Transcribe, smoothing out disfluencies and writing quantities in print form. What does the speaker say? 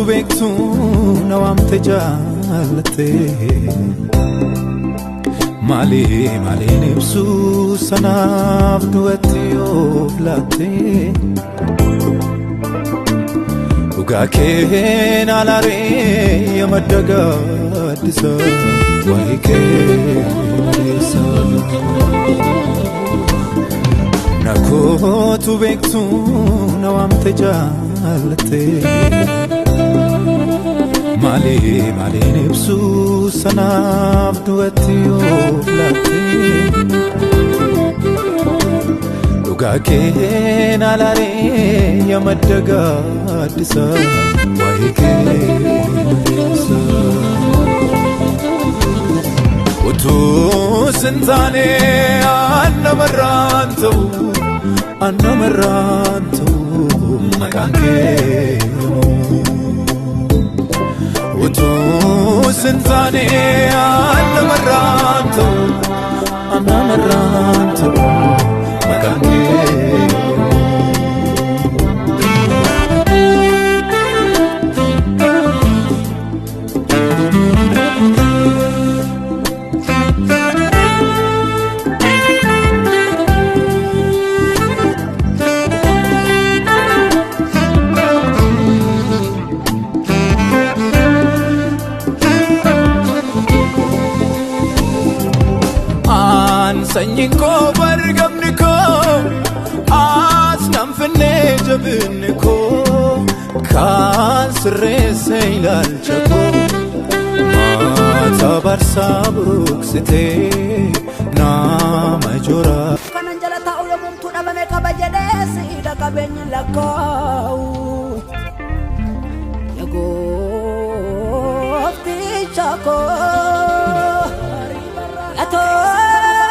bektu nawam tejallate mali nibsu sanaf duwati oblate ugaken alare yamadaga disa waikesa nakotu bektu nawam tejallate mali nibsu sanaf duwati oblate ugaken alare yamadaga disa waikesa utu sintane anamarantu makanke utu sintane anamarantu makanke Sanjinko bargamniko asnam finne jabinko kan sirese ilalchako mata barsa bruksite na majora kanan jalata ulo mumtu na bame kabajadesi da kabenya lakau yago tichako